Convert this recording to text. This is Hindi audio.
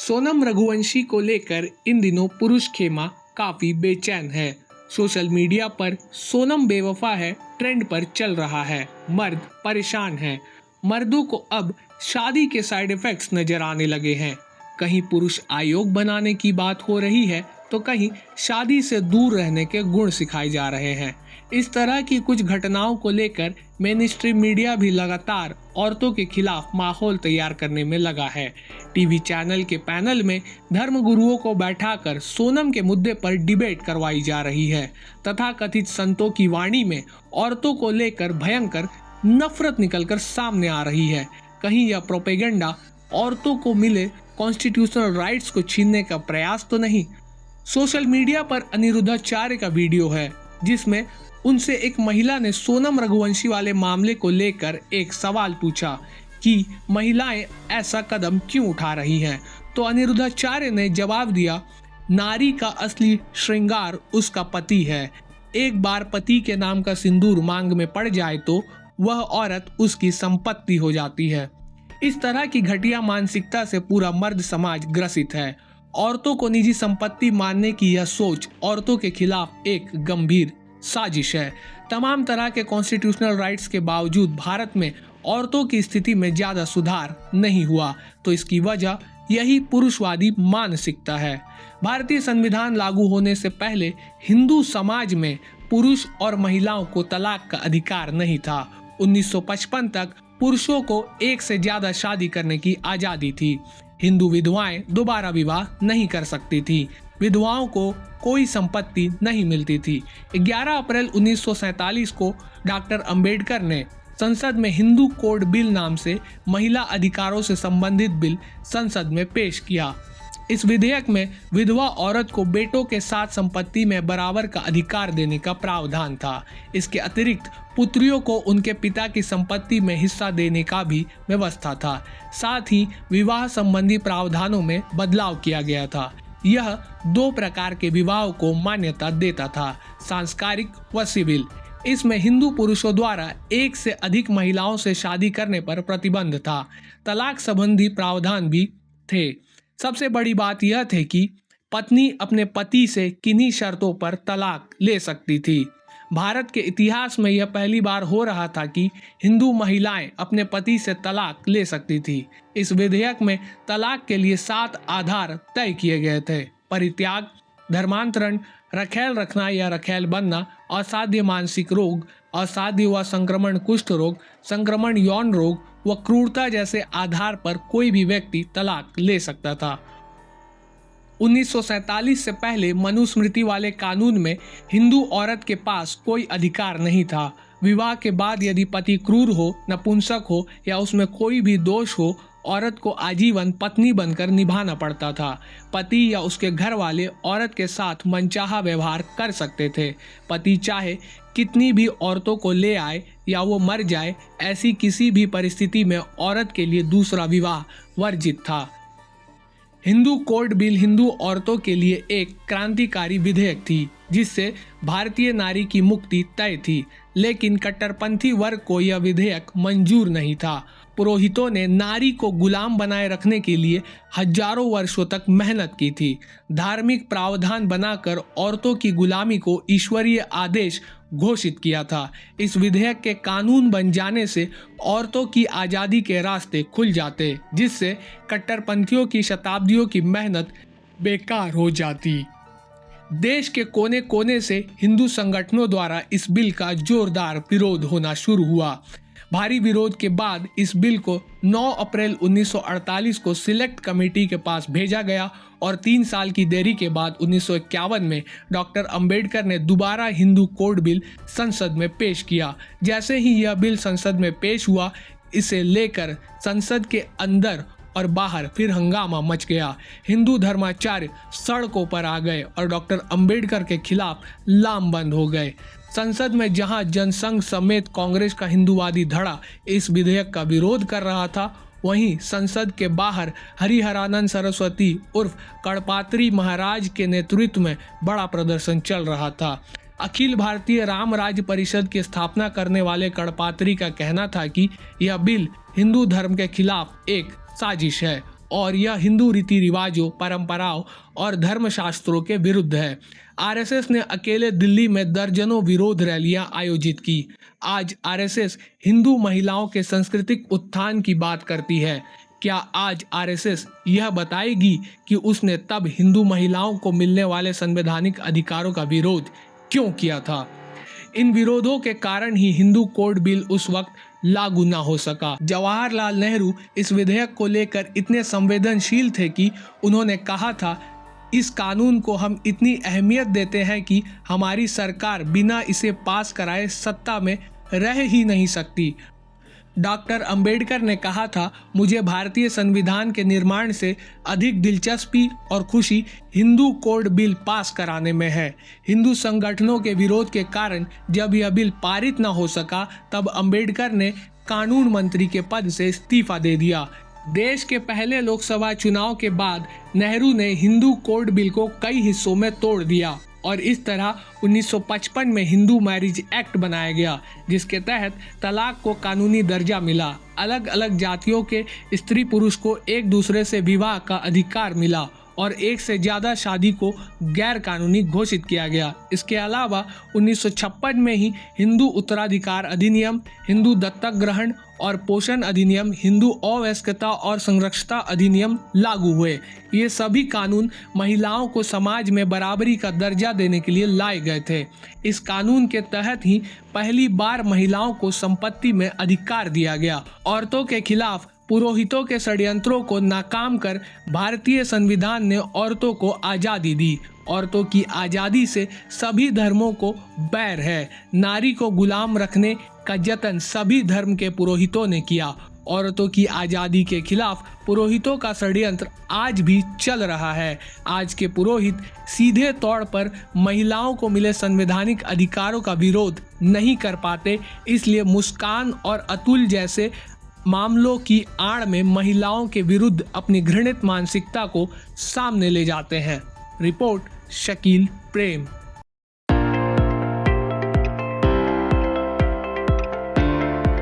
सोनम रघुवंशी को लेकर इन दिनों पुरुष खेमा काफी बेचैन है। सोशल मीडिया पर सोनम बेवफा है ट्रेंड पर चल रहा है। मर्द परेशान हैं। मर्दों को अब शादी के साइड इफेक्ट्स नजर आने लगे हैं। कहीं पुरुष आयोग बनाने की बात हो रही है तो कहीं शादी से दूर रहने के गुण सिखाए जा रहे हैं। इस तरह की कुछ घटनाओं को लेकर मेनस्ट्रीम मीडिया भी लगातार औरतों के खिलाफ माहौल तैयार करने में लगा है। टीवी चैनल के पैनल में धर्मगुरुओं को बैठाकर सोनम के मुद्दे पर डिबेट करवाई जा रही है तथा कथित संतों की वाणी में औरतों को लेकर भयंकर नफरत निकलकर सामने आ रही है। कहीं यह प्रोपेगेंडा औरतों को मिले कॉन्स्टिट्यूशनल राइट्स को छीनने का प्रयास तो नहीं। सोशल मीडिया पर अनिरुद्धाचार्य का वीडियो है जिसमें उनसे एक महिला ने सोनम रघुवंशी वाले मामले को लेकर एक सवाल पूछा कि महिलाएं ऐसा कदम क्यों उठा रही हैं। तो अनिरुद्धाचार्य ने जवाब दिया, नारी का असली श्रृंगार उसका पति है। एक बार पति के नाम का सिंदूर मांग में पड़ जाए तो वह औरत उसकी संपत्ति हो जाती है। इस तरह की घटिया मानसिकता से पूरा मर्द समाज ग्रसित है। औरतों को निजी संपत्ति मानने की यह सोच औरतों के खिलाफ एक गंभीर साजिश है। तमाम तरह के कॉन्स्टिट्यूशनल राइट्स के बावजूद भारत में औरतों की स्थिति में ज्यादा सुधार नहीं हुआ तो इसकी वजह यही पुरुषवादी मानसिकता है। भारतीय संविधान लागू होने से पहले हिंदू समाज में पुरुष और महिलाओं को तलाक का अधिकार नहीं था। 1955 तक पुरुषों को एक से ज्यादा शादी करने की आजादी थी। हिंदू विधवाएं दोबारा विवाह नहीं कर सकती थी। विधवाओं को कोई संपत्ति नहीं मिलती थी। 11 अप्रैल 1947 को डॉक्टर अंबेडकर ने संसद में हिंदू कोड बिल नाम से महिला अधिकारों से संबंधित बिल संसद में पेश किया। इस विधेयक में विधवा औरत को बेटों के साथ संपत्ति में बराबर का अधिकार देने का प्रावधान था। इसके अतिरिक्त पुत्रियों को उनके पिता की संपत्ति में हिस्सा देने का भी व्यवस्था था। साथ ही विवाह संबंधी प्रावधानों में बदलाव किया गया था। यह 2 प्रकार के विवाह को मान्यता देता था, सांस्कारिक व सिविल। इसमें हिंदू पुरुषों द्वारा एक से अधिक महिलाओं से शादी करने पर प्रतिबंध था। तलाक संबंधी प्रावधान भी थे। सबसे बड़ी बात यह थी कि पत्नी अपने पति से किन्हीं शर्तों पर तलाक ले सकती थी। भारत के इतिहास में यह पहली बार हो रहा था कि हिंदू महिलाएं अपने पति से तलाक ले सकती थी। इस विधेयक में तलाक के लिए 7 आधार तय किए गए थे: परित्याग, धर्मांतरण, रखैल रखना या रखैल बनना, असाध्य मानसिक रोग, असाध्य व संक्रमण कुष्ठ रोग, संक्रमण यौन रोग व क्रूरता जैसे आधार पर कोई भी व्यक्ति तलाक ले सकता था। 1947 से पहले मनुस्मृति वाले कानून में हिंदू औरत के पास कोई अधिकार नहीं था। विवाह के बाद यदि पति क्रूर हो, नपुंसक हो या उसमें कोई भी दोष हो, औरत को आजीवन पत्नी बनकर निभाना पड़ता था। पति या उसके घर वाले औरत के साथ मनचाहा व्यवहार कर सकते थे। पति चाहे कितनी भी औरतों को ले आए या वो मर जाए, ऐसी किसी भी परिस्थिति में औरत के लिए दूसरा विवाह वर्जित था। हिंदू कोड बिल हिंदू औरतों के लिए एक क्रांतिकारी विधेयक थी जिससे भारतीय नारी की मुक्ति तय थी, लेकिन कट्टरपंथी वर्ग को यह विधेयक मंजूर नहीं था। पुरोहितों ने नारी को गुलाम बनाए रखने के लिए हजारों वर्षों तक मेहनत की थी। धार्मिक प्रावधान बनाकर औरतों की गुलामी को ईश्वरीय आदेश घोषित किया था। इस विधेयक के कानून बन जाने से औरतों की आज़ादी के रास्ते खुल जाते, जिससे कट्टरपंथियों की शताब्दियों की मेहनत बेकार हो जाती। देश के कोने कोने से हिंदू संगठनों द्वारा इस बिल का जोरदार विरोध होना शुरू हुआ। भारी विरोध के बाद इस बिल को 9 अप्रैल 1948 को सिलेक्ट कमेटी के पास भेजा गया और 3 साल की देरी के बाद 1951 में डॉक्टर अंबेडकर ने दोबारा हिंदू कोड बिल संसद में पेश किया। जैसे ही यह बिल संसद में पेश हुआ, इसे लेकर संसद के अंदर और बाहर फिर हंगामा मच गया। हिंदू धर्माचार्य सड़कों पर आ गए और डॉक्टर अंबेडकर के खिलाफ लामबंद हो गए। संसद में जहां जनसंघ समेत कांग्रेस का हिंदूवादी धड़ा इस विधेयक का विरोध कर रहा था, वहीं संसद के बाहर हरिहरानंद सरस्वती उर्फ कड़पात्री महाराज के नेतृत्व में बड़ा प्रदर्शन चल रहा था। अखिल भारतीय राम राज्य परिषद की स्थापना करने वाले कड़पात्री का कहना था कि यह बिल हिंदू धर्म के खिलाफ एक साजिश है और यह हिंदू रीति रिवाजों, परंपराओं और धर्मशास्त्रों के विरुद्ध है। आरएसएस ने अकेले दिल्ली में दर्जनों विरोध रैलियां आयोजित की। आज आरएसएस हिंदू महिलाओं के सांस्कृतिक उत्थान की बात करती है। क्या आज आरएसएस यह बताएगी कि उसने तब हिंदू महिलाओं को मिलने वाले संवैधानिक अधिकारों का विरोध क्यों किया था? इन विरोधों के कारण ही हिंदू कोड बिल उस वक्त लागू न हो सका। जवाहरलाल नेहरू इस विधेयक को लेकर इतने संवेदनशील थे कि उन्होंने कहा था, इस कानून को हम इतनी अहमियत देते हैं कि हमारी सरकार बिना इसे पास कराए सत्ता में रह ही नहीं सकती। डॉक्टर अंबेडकर ने कहा था, मुझे भारतीय संविधान के निर्माण से अधिक दिलचस्पी और खुशी हिंदू कोड बिल पास कराने में है। हिंदू संगठनों के विरोध के कारण जब यह बिल पारित न हो सका, तब अंबेडकर ने कानून मंत्री के पद से इस्तीफा दे दिया। देश के पहले लोकसभा चुनाव के बाद नेहरू ने हिंदू कोड बिल को कई हिस्सों में तोड़ दिया और इस तरह 1955 में हिंदू मैरिज एक्ट बनाया गया, जिसके तहत तलाक को कानूनी दर्जा मिला। अलग अलग जातियों के स्त्री पुरुष को एक दूसरे से विवाह का अधिकार मिला और एक से ज़्यादा शादी को गैर कानूनी घोषित किया गया। इसके अलावा 1956 में ही हिंदू उत्तराधिकार अधिनियम, हिंदू दत्तक ग्रहण और पोषण अधिनियम, हिंदू अवयस्कता और संरक्षता अधिनियम लागू हुए। ये सभी कानून महिलाओं को समाज में बराबरी का दर्जा देने के लिए लाए गए थे। इस कानून के तहत ही पहली बार महिलाओं को संपत्ति में अधिकार दिया गया। औरतों के खिलाफ पुरोहितों के षड्यंत्रों को नाकाम कर भारतीय संविधान ने औरतों को आज़ादी दी। औरतों की आज़ादी से सभी धर्मों को बैर है। नारी को गुलाम रखने का जतन सभी धर्म के पुरोहितों ने किया। औरतों की आज़ादी के खिलाफ पुरोहितों का षड्यंत्र आज भी चल रहा है। आज के पुरोहित सीधे तौर पर महिलाओं को मिले संवैधानिक अधिकारों का विरोध नहीं कर पाते, इसलिए मुस्कान और अतुल जैसे मामलों की आड़ में महिलाओं के विरुद्ध अपनी घृणित मानसिकता को सामने ले जाते हैं। रिपोर्ट शकील प्रेम।